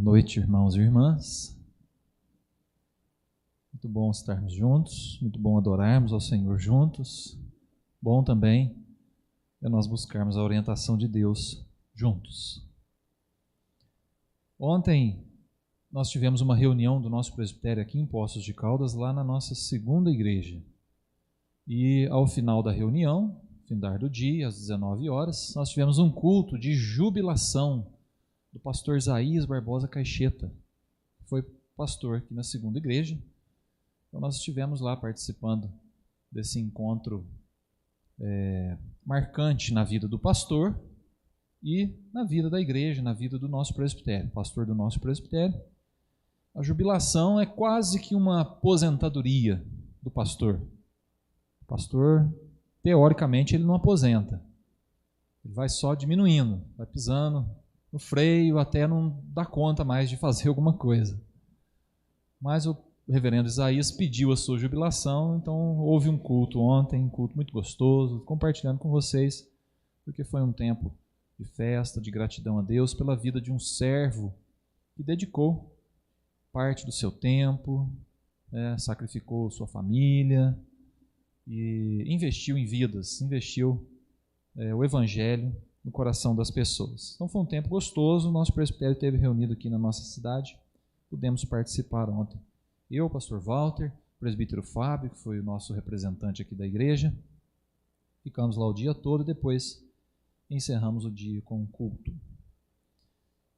noite, irmãos e irmãs. Muito bom estarmos juntos, muito bom adorarmos ao Senhor juntos. Bom também é nós buscarmos a orientação de Deus juntos. Ontem nós tivemos uma reunião do nosso presbitério aqui em Poços de Caldas, lá na nossa segunda igreja. E ao final da reunião, findar do dia, às 19 horas, nós tivemos um culto de jubilação do pastor Isaías Barbosa Caixeta, que foi pastor aqui na segunda igreja. Então nós estivemos lá participando desse encontro marcante na vida do pastor e na vida da igreja, na vida do nosso presbitério, pastor do nosso presbitério. A jubilação é quase que uma aposentadoria do pastor. O pastor, teoricamente, ele não aposenta. Ele vai só diminuindo, vai pisando no freio até não dar conta mais de fazer alguma coisa. Mas o reverendo Isaías pediu a sua jubilação, então houve um culto ontem, um culto muito gostoso, compartilhando com vocês, porque foi um tempo de festa, de gratidão a Deus pela vida de um servo que dedicou parte do seu tempo, sacrificou sua família e investiu em vidas, investiu o evangelho no coração das pessoas. Então foi um tempo gostoso, o nosso presbitério esteve reunido aqui na nossa cidade, pudemos participar ontem. Eu, pastor Walter, o presbítero Fábio, que foi o nosso representante aqui da igreja, ficamos lá o dia todo e depois encerramos o dia com um culto.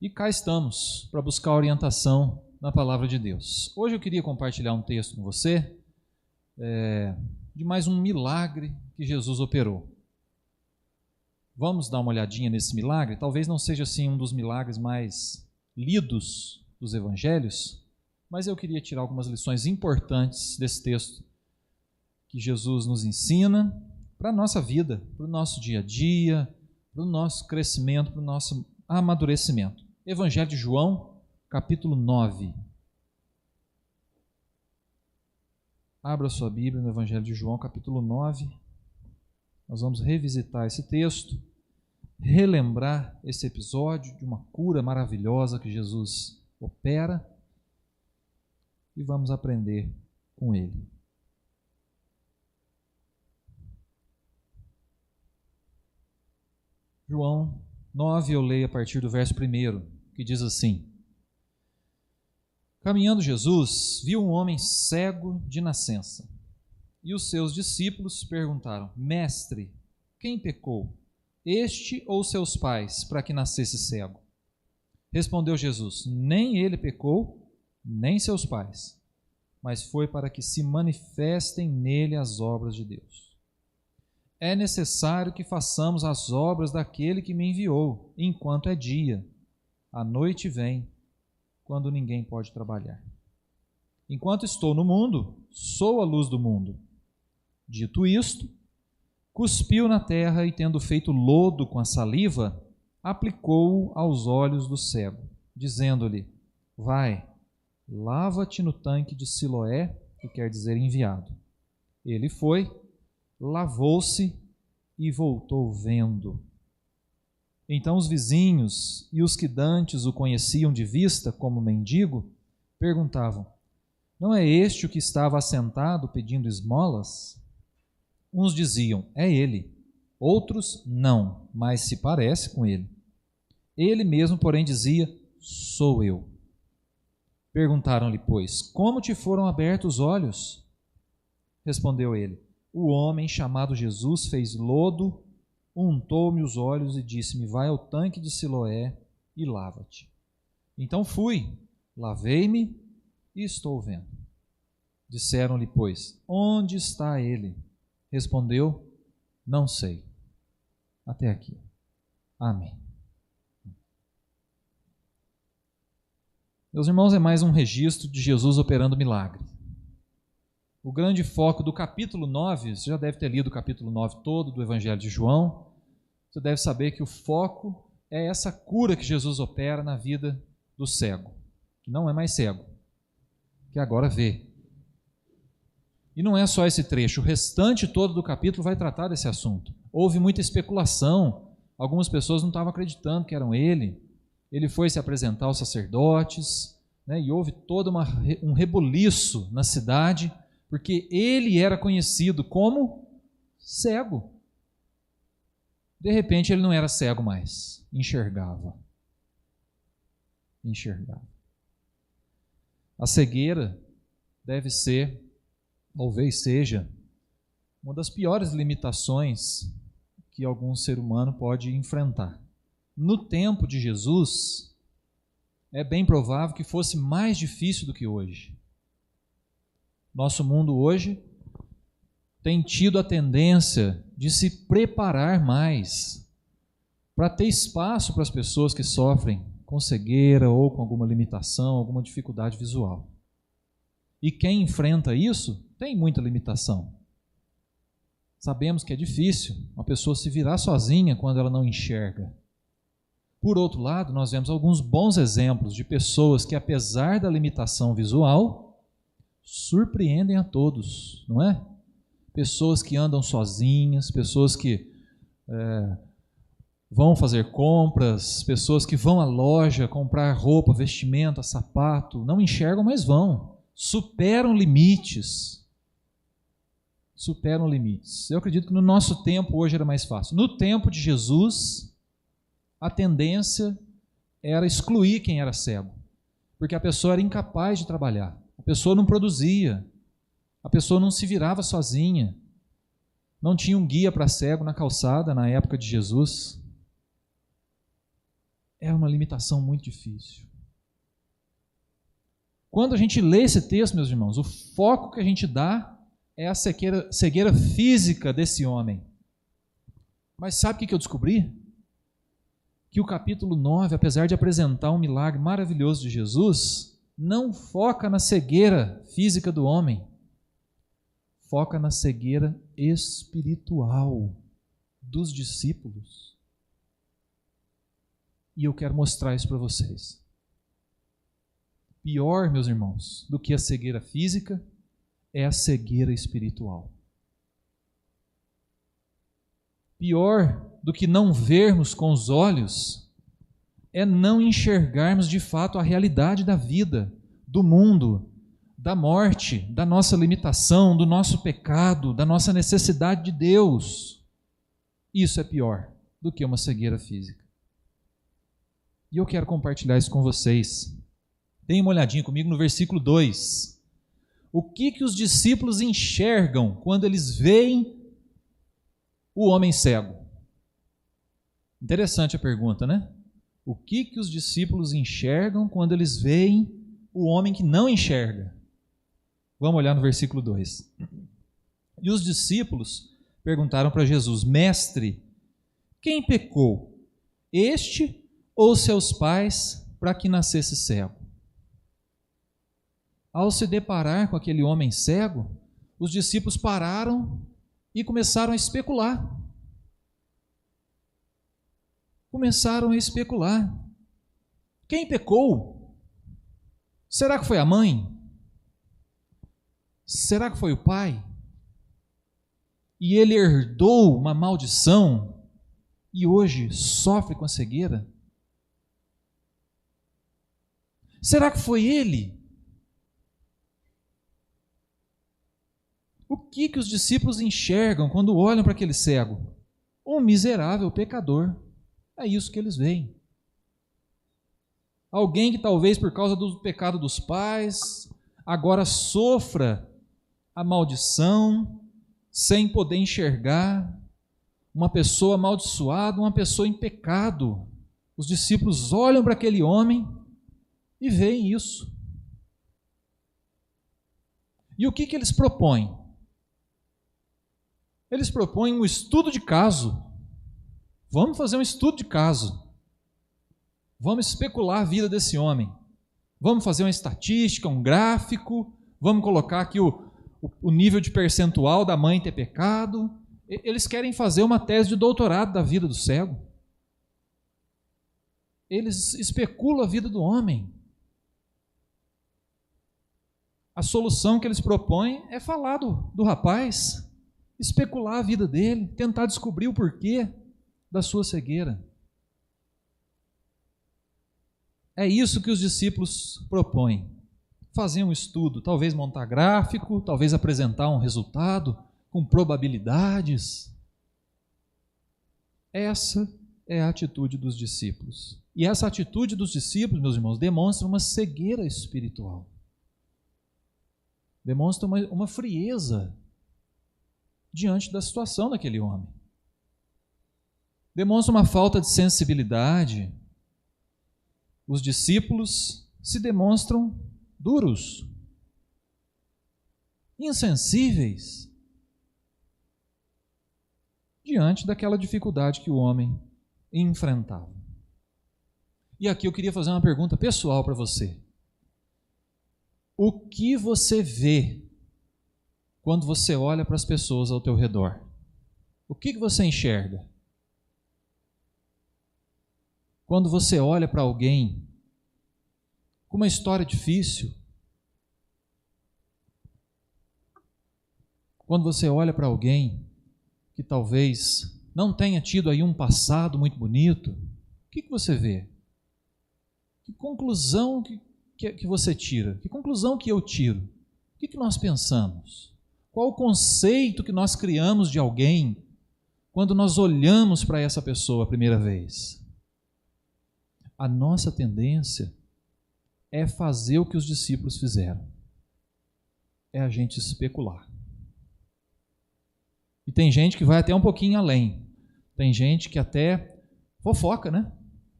E cá estamos para buscar orientação na palavra de Deus. Hoje eu queria compartilhar um texto com você de mais um milagre que Jesus operou. Vamos dar uma olhadinha nesse milagre? Talvez não seja assim um dos milagres mais lidos dos evangelhos, mas eu queria tirar algumas lições importantes desse texto que Jesus nos ensina para a nossa vida, para o nosso dia a dia, para o nosso crescimento, para o nosso amadurecimento. Evangelho de João, capítulo 9. Abra sua Bíblia no Evangelho de João, capítulo 9. Nós vamos revisitar esse texto, relembrar esse episódio de uma cura maravilhosa que Jesus opera e vamos aprender com ele. João 9, eu leio a partir do verso 1, que diz assim: Caminhando Jesus, viu um homem cego de nascença. E os seus discípulos perguntaram: Mestre, quem pecou, este ou seus pais, para que nascesse cego? Respondeu Jesus: Nem ele pecou, nem seus pais, mas foi para que se manifestem nele as obras de Deus. É necessário que façamos as obras daquele que me enviou, enquanto é dia. A noite vem, quando ninguém pode trabalhar. Enquanto estou no mundo, sou a luz do mundo. Dito isto, cuspiu na terra e, tendo feito lodo com a saliva, aplicou-o aos olhos do cego, dizendo-lhe: Vai, lava-te no tanque de Siloé, que quer dizer enviado. Ele foi, lavou-se e voltou vendo. Então os vizinhos e os que dantes o conheciam de vista como mendigo, perguntavam: Não é este o que estava assentado pedindo esmolas? Uns diziam: É ele. Outros: Não, mas se parece com ele. Ele mesmo, porém, dizia: Sou eu. Perguntaram-lhe, pois: Como te foram abertos os olhos? Respondeu ele: O homem chamado Jesus fez lodo, untou-me os olhos e disse-me: Vai ao tanque de Siloé e lava-te. Então fui, lavei-me e estou vendo. Disseram-lhe, pois: Onde está ele? Respondeu: Não sei. Até aqui. Amém. Meus irmãos, é mais um registro de Jesus operando milagre. O grande foco do capítulo 9, você já deve ter lido o capítulo 9 todo do Evangelho de João, você deve saber que o foco é essa cura que Jesus opera na vida do cego, que não é mais cego, que agora vê. E não é só esse trecho, o restante todo do capítulo vai tratar desse assunto. Houve muita especulação, algumas pessoas não estavam acreditando que eram ele ele foi se apresentar aos sacerdotes, né, e houve todo um rebuliço na cidade, porque ele era conhecido como cego. De repente ele não era cego mais, enxergava. A cegueira deve ser, talvez seja, uma das piores limitações que algum ser humano pode enfrentar. No tempo de Jesus, é bem provável que fosse mais difícil do que hoje. Nosso mundo hoje tem tido a tendência de se preparar mais para ter espaço para as pessoas que sofrem com cegueira ou com alguma limitação, alguma dificuldade visual. E quem enfrenta isso tem muita limitação. Sabemos que é difícil uma pessoa se virar sozinha quando ela não enxerga. Por outro lado, nós vemos alguns bons exemplos de pessoas que, apesar da limitação visual, surpreendem a todos, não é? Pessoas que andam sozinhas, pessoas que vão fazer compras, pessoas que vão à loja comprar roupa, vestimenta, sapato, não enxergam, mas vão. Superam limites. Eu acredito que no nosso tempo hoje era mais fácil. No tempo de Jesus, a tendência era excluir quem era cego, porque a pessoa era incapaz de trabalhar, a pessoa não produzia, a pessoa não se virava sozinha, não tinha um guia para cego na calçada na época de Jesus. Era uma limitação muito difícil. Quando a gente lê esse texto, meus irmãos, o foco que a gente dá é a cegueira física desse homem. Mas sabe o que eu descobri? Que o capítulo 9, apesar de apresentar um milagre maravilhoso de Jesus, não foca na cegueira física do homem, foca na cegueira espiritual dos discípulos. E eu quero mostrar isso para vocês. Pior, meus irmãos, do que a cegueira física é a cegueira espiritual. Pior do que não vermos com os olhos é não enxergarmos de fato a realidade da vida, do mundo, da morte, da nossa limitação, do nosso pecado, da nossa necessidade de Deus. Isso é pior do que uma cegueira física. E eu quero compartilhar isso com vocês. Deem uma olhadinha comigo no versículo 2. O que os discípulos enxergam quando eles veem o homem cego? Interessante a pergunta, né? O que os discípulos enxergam quando eles veem o homem que não enxerga? Vamos olhar no versículo 2. E os discípulos perguntaram para Jesus: Mestre, quem pecou, este ou seus pais, para que nascesse cego? Ao se deparar com aquele homem cego, os discípulos pararam e começaram a especular. Quem pecou? Será que foi a mãe? Será que foi o pai? E ele herdou uma maldição e hoje sofre com a cegueira? Será que foi ele? O que os discípulos enxergam quando olham para aquele cego? Um miserável pecador. É isso que eles veem. Alguém que talvez por causa do pecado dos pais, agora sofra a maldição, sem poder enxergar. Uma pessoa amaldiçoada, uma pessoa em pecado. Os discípulos olham para aquele homem e veem isso. E o que eles propõem? Eles propõem um estudo de caso. Vamos fazer um estudo de caso. Vamos especular a vida desse homem. Vamos fazer uma estatística, um gráfico. Vamos colocar aqui o nível de percentual da mãe ter pecado. Eles querem fazer uma tese de doutorado da vida do cego. Eles especulam a vida do homem. A solução que eles propõem é falar do rapaz, especular a vida dele, tentar descobrir o porquê da sua cegueira. É isso que os discípulos propõem. Fazer um estudo, talvez montar gráfico, talvez apresentar um resultado com probabilidades. Essa é a atitude dos discípulos. E essa atitude dos discípulos, meus irmãos, demonstra uma cegueira espiritual. Demonstra uma frieza diante da situação daquele homem. Demonstra uma falta de sensibilidade. Os discípulos se demonstram duros, insensíveis diante daquela dificuldade que o homem enfrentava. E aqui eu queria fazer uma pergunta pessoal para você. O que você vê quando você olha para as pessoas ao teu redor? O que você enxerga? Quando você olha para alguém com uma história difícil, quando você olha para alguém que talvez não tenha tido aí um passado muito bonito, o que você vê? Que conclusão que você tira? Que conclusão que eu tiro? O que nós pensamos? Qual o conceito que nós criamos de alguém quando nós olhamos para essa pessoa a primeira vez? A nossa tendência é fazer o que os discípulos fizeram. É a gente especular. E tem gente que vai até um pouquinho além. Tem gente que até fofoca, né?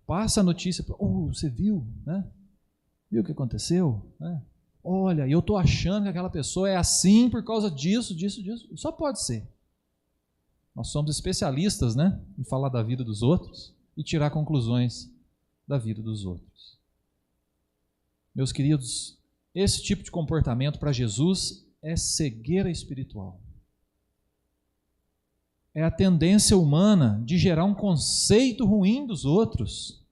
Passa a notícia, você viu, né? Viu o que aconteceu? Olha, eu estou achando que aquela pessoa é assim por causa disso. Só pode ser. Nós somos especialistas, né, em falar da vida dos outros e tirar conclusões da vida dos outros. Meus queridos, esse tipo de comportamento para Jesus é cegueira espiritual. É a tendência humana de gerar um conceito ruim dos outros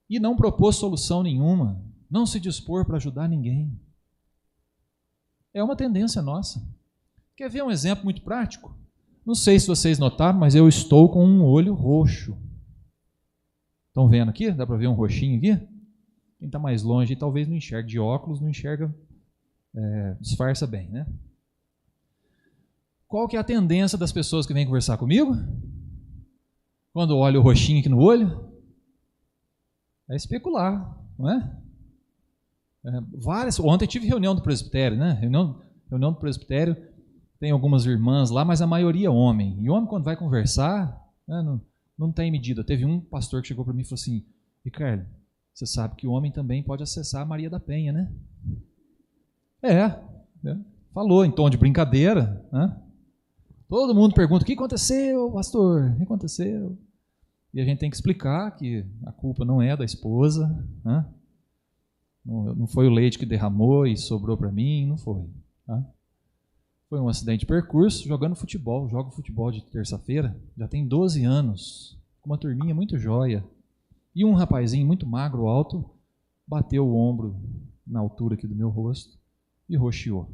e não propor solução nenhuma, não se dispor para ajudar ninguém. É uma tendência nossa. Quer ver um exemplo muito prático? Não sei se vocês notaram, mas eu estou com um olho roxo. Estão vendo aqui? Dá para ver um roxinho aqui? Quem está mais longe talvez não enxergue de óculos, não enxerga, disfarça bem, né? Qual que é a tendência das pessoas que vêm conversar comigo? Quando olha o roxinho aqui no olho? É especular, não é? Ontem tive reunião do presbitério, né? Reunião do presbitério, tem algumas irmãs lá, mas a maioria é homem. E homem, quando vai conversar, né, não tem medida. Teve um pastor que chegou para mim e falou assim: Ricardo, você sabe que o homem também pode acessar a Maria da Penha, né? Falou em tom de brincadeira, né? Todo mundo pergunta: o que aconteceu, pastor? O que aconteceu? E a gente tem que explicar que a culpa não é da esposa, né? Não foi o leite que derramou e sobrou para mim, não foi. Tá? Foi um acidente de percurso jogando futebol. Jogo futebol de terça-feira, já tem 12 anos, com uma turminha muito joia. E um rapazinho muito magro, alto, bateu o ombro na altura aqui do meu rosto e roxeou.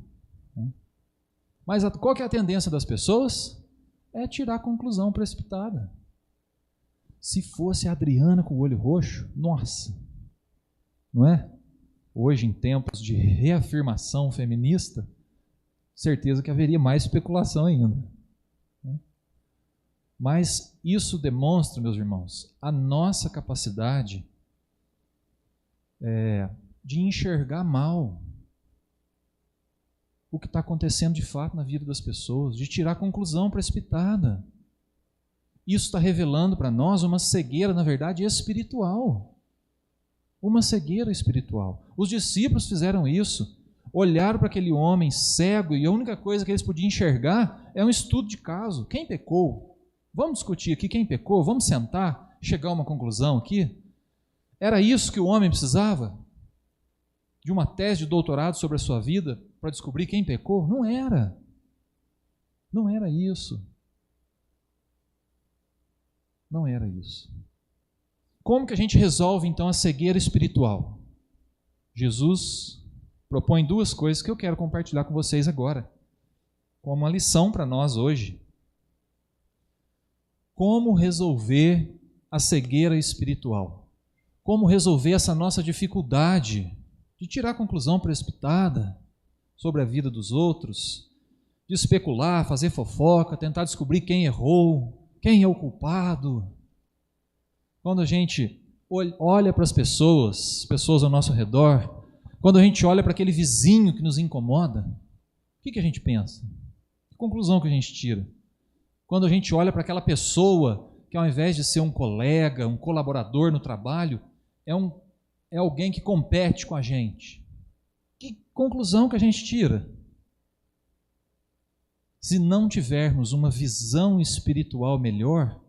Mas qual que é a tendência das pessoas? É tirar a conclusão precipitada. Se fosse a Adriana com o olho roxo, nossa, não é? Hoje, em tempos de reafirmação feminista, certeza que haveria mais especulação ainda. Mas isso demonstra, meus irmãos, a nossa capacidade de enxergar mal o que está acontecendo de fato na vida das pessoas, de tirar conclusão precipitada. Isso está revelando para nós uma cegueira, na verdade, espiritual. Uma cegueira espiritual. Os discípulos fizeram isso, olharam para aquele homem cego e a única coisa que eles podiam enxergar é um estudo de caso. Quem pecou? Vamos discutir aqui quem pecou? Vamos sentar, chegar a uma conclusão aqui? Era isso que o homem precisava? De uma tese de doutorado sobre a sua vida para descobrir quem pecou? Não era. Não era isso. Não era isso. Como que a gente resolve então a cegueira espiritual? Jesus propõe duas coisas que eu quero compartilhar com vocês agora, como uma lição para nós hoje. Como resolver a cegueira espiritual? como resolver essa nossa dificuldade de tirar conclusão precipitada sobre a vida dos outros, de especular, fazer fofoca, tentar descobrir quem errou, quem é o culpado. Quando a gente olha para as pessoas ao nosso redor, quando a gente olha para aquele vizinho que nos incomoda, o que a gente pensa? Que conclusão que a gente tira? Quando a gente olha para aquela pessoa que, ao invés de ser um colega, um colaborador no trabalho, é alguém que compete com a gente, que conclusão que a gente tira? Se não tivermos uma visão espiritual melhor,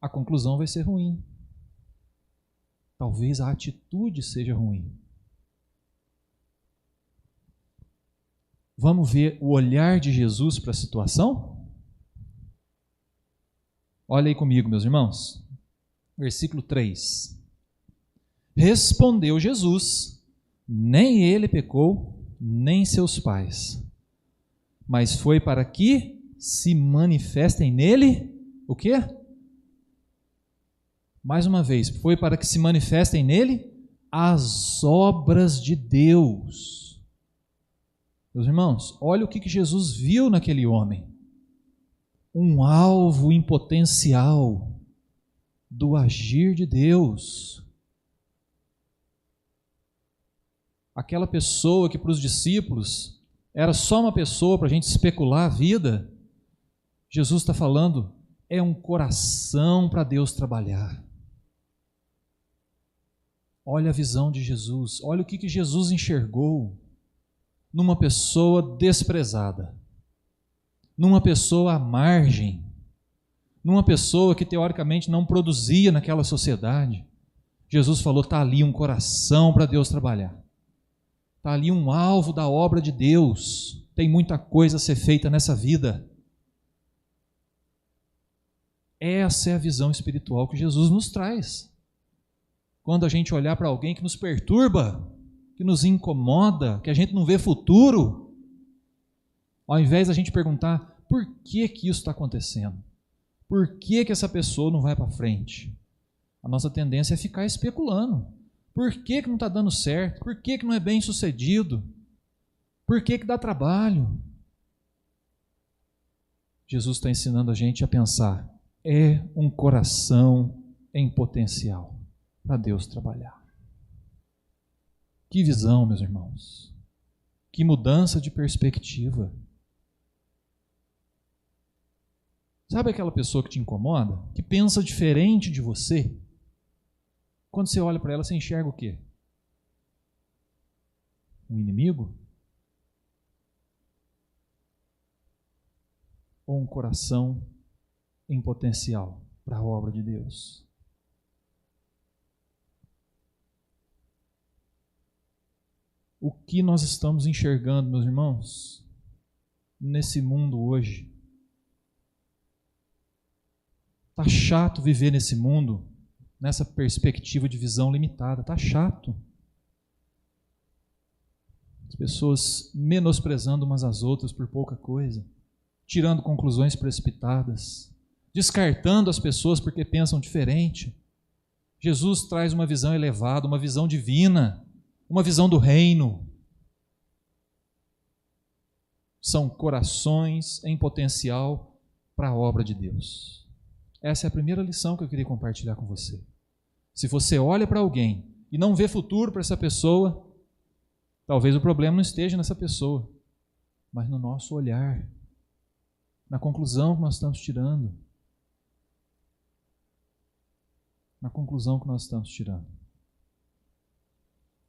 a conclusão vai ser ruim. Talvez a atitude seja ruim. Vamos ver o olhar de Jesus para a situação? Olha aí comigo, meus irmãos. Versículo 3. Respondeu Jesus: nem ele pecou, nem seus pais, mas foi para que se manifestem nele o quê? Mais uma vez, foi para que se manifestem nele as obras de Deus. Meus irmãos, olha o que Jesus viu naquele homem. Um alvo em potencial do agir de Deus. Aquela pessoa que para os discípulos era só uma pessoa para a gente especular a vida, Jesus está falando, é um coração para Deus trabalhar. Olha a visão de Jesus, olha o que Jesus enxergou numa pessoa desprezada, numa pessoa à margem, numa pessoa que teoricamente não produzia naquela sociedade. Jesus falou, está ali um coração para Deus trabalhar. Está ali um alvo da obra de Deus. Tem muita coisa a ser feita nessa vida. Essa é a visão espiritual que Jesus nos traz. Quando a gente olhar para alguém que nos perturba, que nos incomoda, que a gente não vê futuro, ao invés da gente perguntar por que isso está acontecendo, por que essa pessoa não vai para frente, a nossa tendência é ficar especulando. Por que não está dando certo? Por que não é bem sucedido? Por que dá trabalho? Jesus está ensinando a gente a pensar, é um coração em potencial para Deus trabalhar. Que visão, meus irmãos. Que mudança de perspectiva. Sabe aquela pessoa que te incomoda? Que pensa diferente de você? Quando você olha para ela, você enxerga o quê? Um inimigo? Ou um coração em potencial para a obra de Deus? O que nós estamos enxergando, meus irmãos, nesse mundo hoje? Está chato viver nesse mundo, nessa perspectiva de visão limitada. Está chato. As pessoas menosprezando umas às outras por pouca coisa, tirando conclusões precipitadas, descartando as pessoas porque pensam diferente. Jesus traz uma visão elevada, uma visão divina, uma visão do reino. São corações em potencial para a obra de Deus. Essa é a primeira lição que eu queria compartilhar com você. Se você olha para alguém e não vê futuro para essa pessoa, talvez o problema não esteja nessa pessoa, mas no nosso olhar, na conclusão que nós estamos tirando. Na conclusão que nós estamos tirando.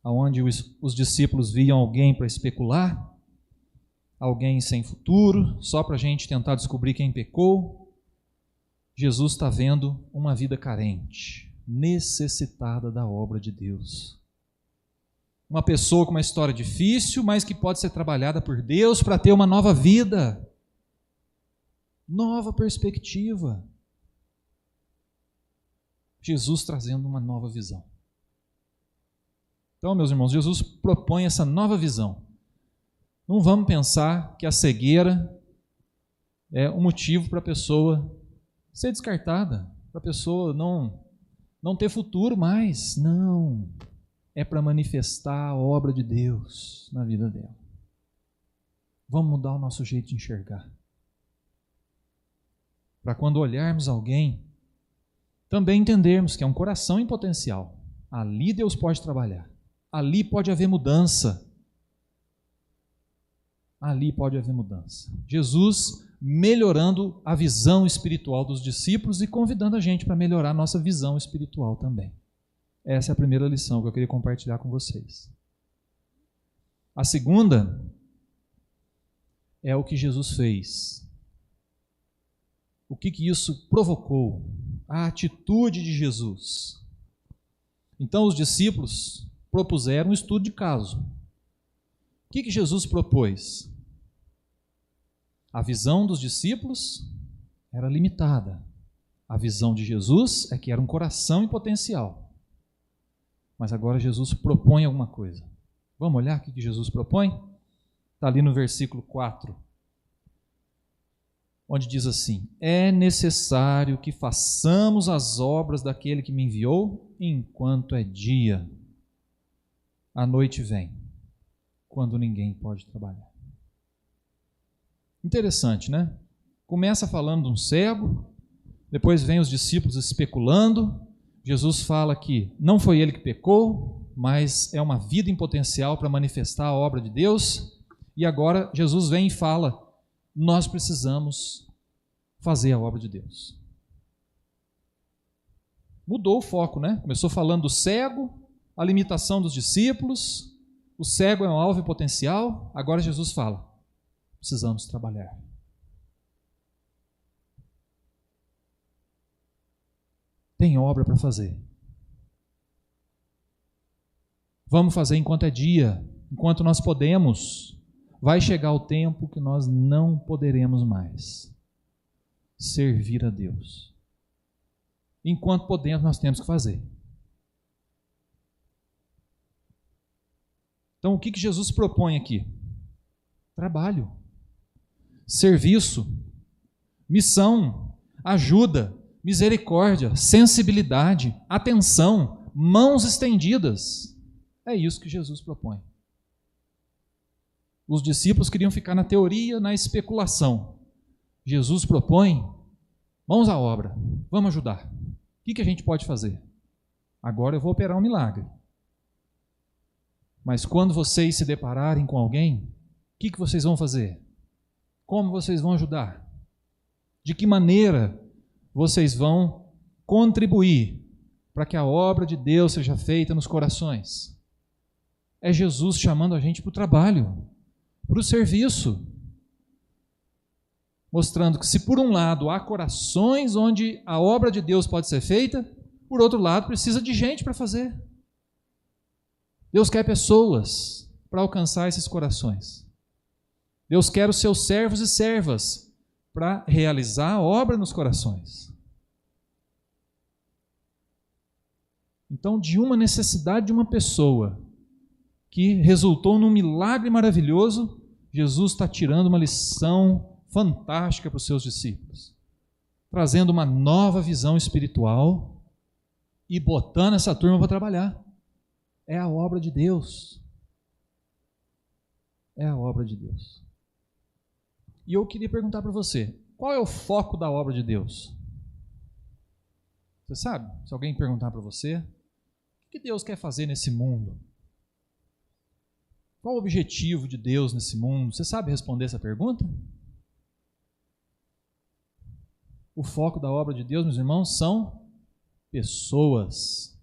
Aonde os discípulos viam alguém para especular, alguém sem futuro, só para a gente tentar descobrir quem pecou, Jesus está vendo uma vida carente, necessitada da obra de Deus. Uma pessoa com uma história difícil, mas que pode ser trabalhada por Deus para ter uma nova vida, nova perspectiva. Jesus trazendo uma nova visão. Então, meus irmãos, Jesus propõe essa nova visão. Não vamos pensar que a cegueira é um motivo para a pessoa ser descartada, para a pessoa não não ter futuro mais. Não. É para manifestar a obra de Deus na vida dela. Vamos mudar o nosso jeito de enxergar. Para quando olharmos alguém, também entendermos que é um coração em potencial. Ali Deus pode trabalhar. Ali pode haver mudança. Ali pode haver mudança. Jesus melhorando a visão espiritual dos discípulos e convidando a gente para melhorar a nossa visão espiritual também. Essa é a primeira lição que eu queria compartilhar com vocês. A segunda é o que Jesus fez. O que isso provocou? A atitude de Jesus. Então os discípulos propuseram um estudo de caso. O que Jesus propôs? A visão dos discípulos era limitada. A visão de Jesus é que era um coração em potencial. Mas agora Jesus propõe alguma coisa. Vamos olhar o que Jesus propõe? Está ali no versículo 4, onde diz assim: é necessário que façamos as obras daquele que me enviou enquanto é dia. A noite vem, quando ninguém pode trabalhar. Interessante, né? Começa falando de um cego, depois vem os discípulos especulando. Jesus fala que não foi ele que pecou, mas é uma vida em potencial para manifestar a obra de Deus. E agora Jesus vem e fala: nós precisamos fazer a obra de Deus. Mudou o foco, né? Começou falando do cego, a limitação dos discípulos, o cego é um alvo em potencial. Agora Jesus fala: precisamos trabalhar. Tem obra para fazer. Vamos fazer enquanto é dia, enquanto nós podemos. Vai chegar o tempo que nós não poderemos mais servir a Deus. Enquanto podemos, nós temos que fazer. Então, o que Jesus propõe aqui? Trabalho, serviço, missão, ajuda, misericórdia, sensibilidade, atenção, mãos estendidas. É isso que Jesus propõe. Os discípulos queriam ficar na teoria, na especulação. Jesus propõe: mãos à obra, vamos ajudar. O que a gente pode fazer? Agora eu vou operar um milagre. Mas quando vocês se depararem com alguém, o que vocês vão fazer? Como vocês vão ajudar? De que maneira vocês vão contribuir para que a obra de Deus seja feita nos corações? É Jesus chamando a gente para o trabalho, para o serviço, mostrando que se por um lado há corações onde a obra de Deus pode ser feita, por outro lado precisa de gente para fazer. Deus quer pessoas para alcançar esses corações. Deus quer os seus servos e servas para realizar a obra nos corações. Então, de uma necessidade de uma pessoa que resultou num milagre maravilhoso, Jesus está tirando uma lição fantástica para os seus discípulos, trazendo uma nova visão espiritual e botando essa turma para trabalhar. É a obra de Deus. É a obra de Deus. E eu queria perguntar para você, qual é o foco da obra de Deus? Você sabe? Se alguém perguntar para você, o que Deus quer fazer nesse mundo? Qual o objetivo de Deus nesse mundo? Você sabe responder essa pergunta? O foco da obra de Deus, meus irmãos, são pessoas,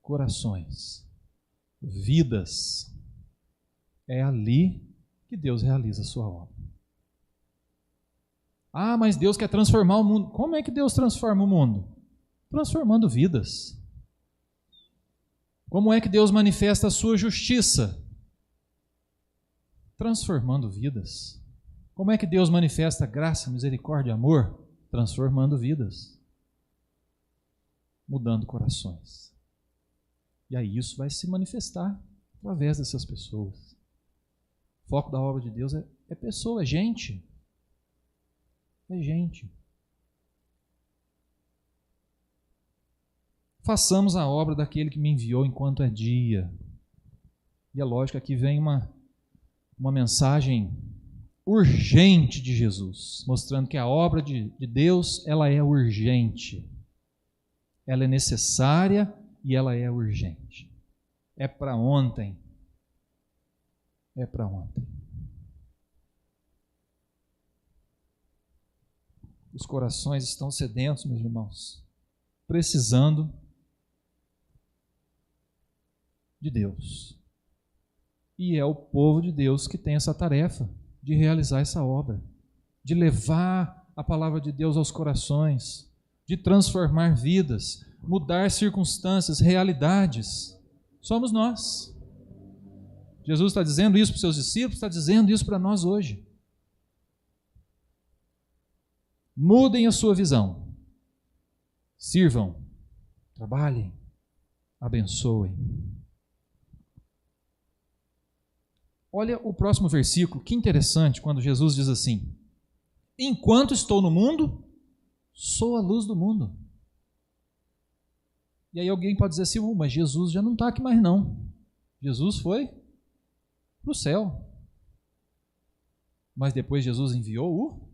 corações, vidas. É ali que Deus realiza a sua obra. Ah, mas Deus quer transformar o mundo. Como é que Deus transforma o mundo? Transformando vidas. Como é que Deus manifesta a sua justiça? Transformando vidas. Como é que Deus manifesta graça, misericórdia e amor? Transformando vidas. Mudando corações. E aí isso vai se manifestar através dessas pessoas. O foco da obra de Deus é pessoa, é gente. É gente. façamos a obra daquele que me enviou enquanto é dia. E é lógico, aqui vem uma mensagem urgente de Jesus, mostrando que a obra de Deus, ela é urgente. Ela é necessária e ela é urgente. É para ontem. É para ontem. Os corações estão sedentos, meus irmãos, precisando de Deus. E é o povo de Deus que tem essa tarefa de realizar essa obra, de levar a palavra de Deus aos corações, de transformar vidas, mudar circunstâncias, realidades. Somos nós. Jesus está dizendo isso para os seus discípulos, está dizendo isso para nós hoje. Mudem a sua visão. Sirvam, trabalhem, abençoem. Olha o próximo versículo, que interessante, quando Jesus diz assim: enquanto estou no mundo, sou a luz do mundo. E aí alguém pode dizer assim: mas Jesus já não está aqui mais não. Jesus foi para o céu. Mas depois Jesus enviou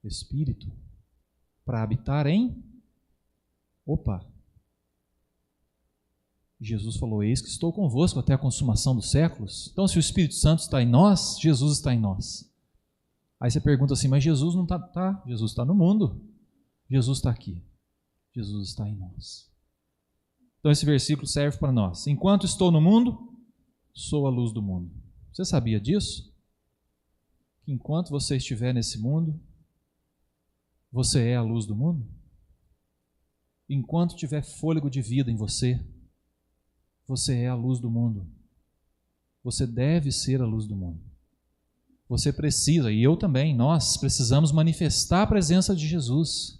o Espírito para habitar em... Jesus falou: eis que estou convosco até a consumação dos séculos. Então, se o Espírito Santo está em nós, Jesus está em nós. Aí você pergunta assim: mas Jesus não está? Tá, Jesus está no mundo. Jesus está aqui. Jesus está em nós. Então, esse versículo serve para nós. Enquanto estou no mundo, sou a luz do mundo. Você sabia disso? Que enquanto você estiver nesse mundo, você é a luz do mundo? Enquanto tiver fôlego de vida em você, você é a luz do mundo. Você deve ser a luz do mundo. Você precisa, e eu também, nós precisamos manifestar a presença de Jesus.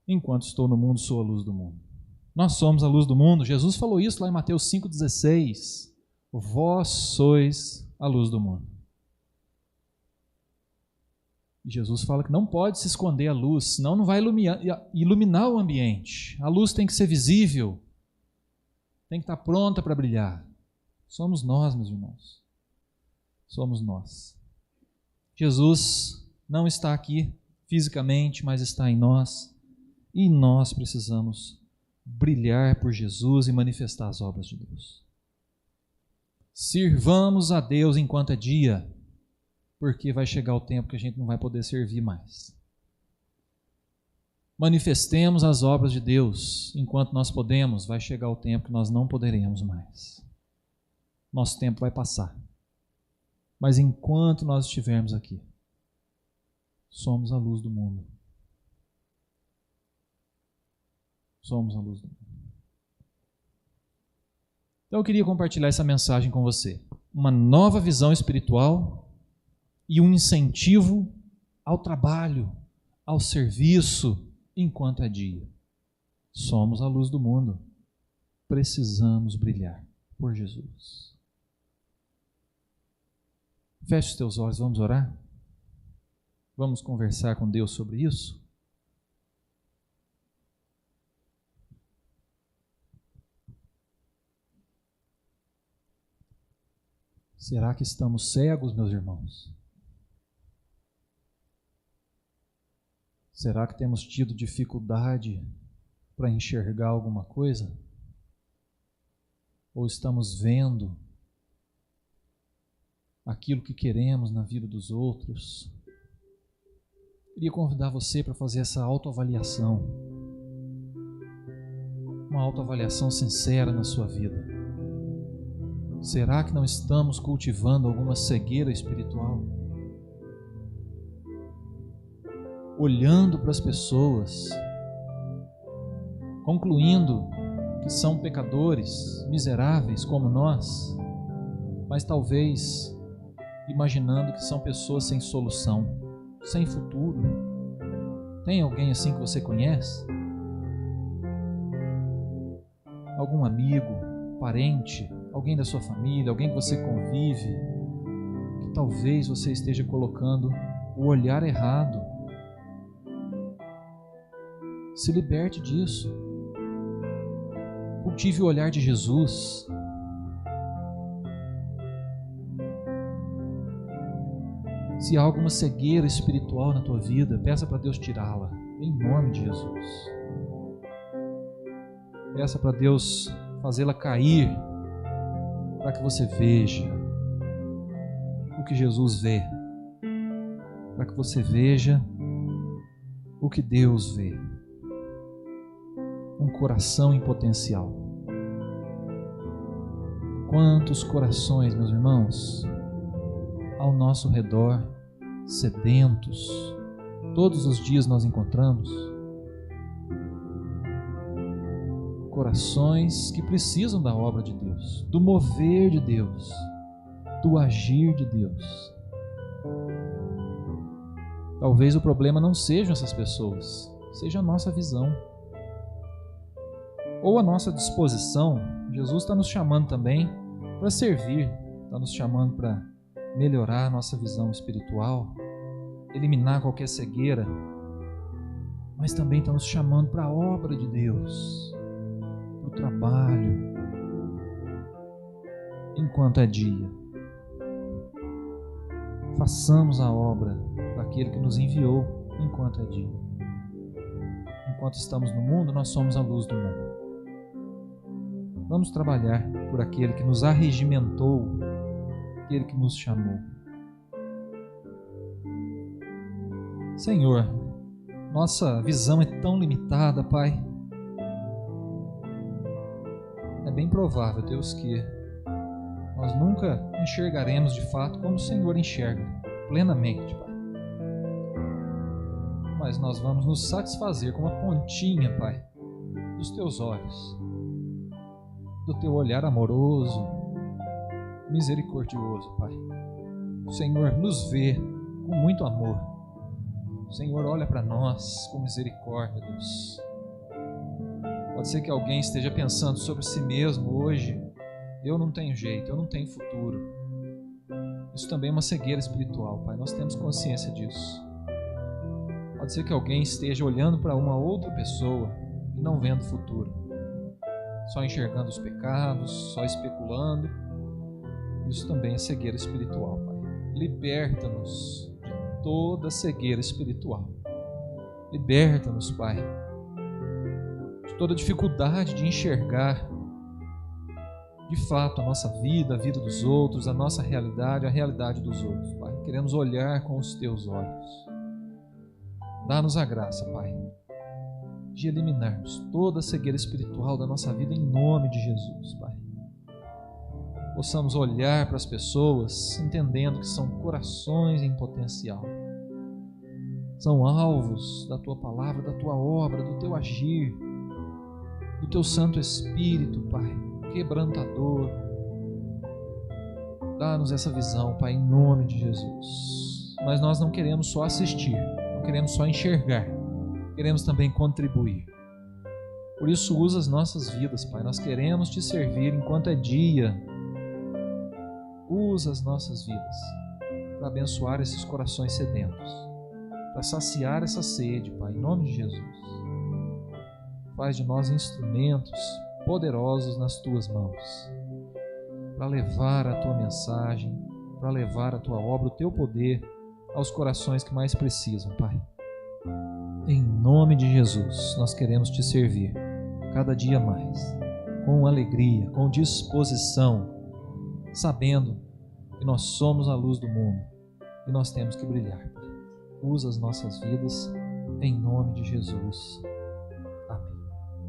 Enquanto estou no mundo, sou a luz do mundo. Nós somos a luz do mundo. Jesus falou isso lá em Mateus 5,16. Vós sois a luz do mundo. E Jesus fala que não pode se esconder a luz, senão não vai iluminar o ambiente. A luz tem que ser visível, tem que estar pronta para brilhar. Somos nós, meus irmãos. Somos nós. Jesus não está aqui fisicamente, mas está em nós. E nós precisamos brilhar por Jesus e manifestar as obras de Deus. Sirvamos a Deus enquanto é dia, porque vai chegar o tempo que a gente não vai poder servir mais. Manifestemos as obras de Deus enquanto nós podemos, vai chegar o tempo que nós não poderemos mais. Nosso tempo vai passar. Mas enquanto nós estivermos aqui, somos a luz do mundo. Somos a luz do mundo. Então eu queria compartilhar essa mensagem com você. Uma nova visão espiritual e um incentivo ao trabalho, ao serviço, enquanto é dia. Somos a luz do mundo. Precisamos brilhar por Jesus. Feche os teus olhos, vamos orar? Vamos conversar com Deus sobre isso? Será que estamos cegos, meus irmãos? Será que temos tido dificuldade para enxergar alguma coisa? Ou estamos vendo aquilo que queremos na vida dos outros? Queria convidar você para fazer essa autoavaliação. Uma autoavaliação sincera na sua vida. Será que não estamos cultivando alguma cegueira espiritual? Olhando para as pessoas, concluindo que são pecadores, miseráveis como nós, mas talvez imaginando que são pessoas sem solução, sem futuro. Tem alguém assim que você conhece? Algum amigo, parente, alguém da sua família, alguém que você convive, que talvez você esteja colocando o olhar errado. Se liberte disso. Cultive o olhar de Jesus. Se há alguma cegueira espiritual na tua vida, peça para Deus tirá-la, em nome de Jesus. Peça para Deus fazê-la cair, para que você veja o que Jesus vê, para que você veja o que Deus vê. Um coração em potencial. Quantos corações, meus irmãos, ao nosso redor, sedentos, todos os dias nós encontramos corações que precisam da obra de Deus, do mover de Deus, do agir de Deus. Talvez o problema não sejam essas pessoas, seja a nossa visão ou a nossa disposição. Jesus está nos chamando também para servir, está nos chamando para melhorar a nossa visão espiritual, eliminar qualquer cegueira, mas também está nos chamando para a obra de Deus, para o trabalho, enquanto é dia. Façamos a obra daquele que nos enviou enquanto é dia. Enquanto estamos no mundo, nós somos a luz do mundo. Vamos trabalhar por aquele que nos arregimentou, aquele que nos chamou. Senhor, nossa visão é tão limitada, Pai. É bem provável, Deus, que nós nunca enxergaremos de fato como o Senhor enxerga, plenamente, Pai. Mas nós vamos nos satisfazer com uma pontinha, Pai, dos Teus olhos, do Teu olhar amoroso, misericordioso, Pai. O Senhor nos vê com muito amor. O Senhor olha para nós com misericórdia, Deus. Pode ser que alguém esteja pensando sobre si mesmo hoje: eu não tenho jeito, eu não tenho futuro. Isso também é uma cegueira espiritual, Pai. Nós temos consciência disso. Pode ser que alguém esteja olhando para uma outra pessoa e não vendo futuro, só enxergando os pecados, só especulando. Isso também é cegueira espiritual, Pai. Liberta-nos de toda cegueira espiritual. Liberta-nos, Pai, de toda dificuldade de enxergar de fato a nossa vida, a vida dos outros, a nossa realidade, a realidade dos outros, Pai. Queremos olhar com os Teus olhos. Dá-nos a graça, Pai, de eliminarmos toda a cegueira espiritual da nossa vida em nome de Jesus, Pai. Possamos olhar para as pessoas entendendo que são corações em potencial. São alvos da Tua palavra, da Tua obra, do Teu agir, do Teu Santo Espírito, Pai, quebrantador. Dá-nos essa visão, Pai, em nome de Jesus. Mas nós não queremos só assistir, não queremos só enxergar, queremos também contribuir. Por isso, usa as nossas vidas, Pai. Nós queremos Te servir enquanto é dia. Usa as nossas vidas para abençoar esses corações sedentos, para saciar essa sede, Pai, em nome de Jesus. Faz de nós instrumentos poderosos nas Tuas mãos, para levar a Tua mensagem, para levar a Tua obra, o Teu poder aos corações que mais precisam, Pai. Em nome de Jesus, nós queremos Te servir cada dia mais, com alegria, com disposição, sabendo que nós somos a luz do mundo e nós temos que brilhar. Usa as nossas vidas em nome de Jesus.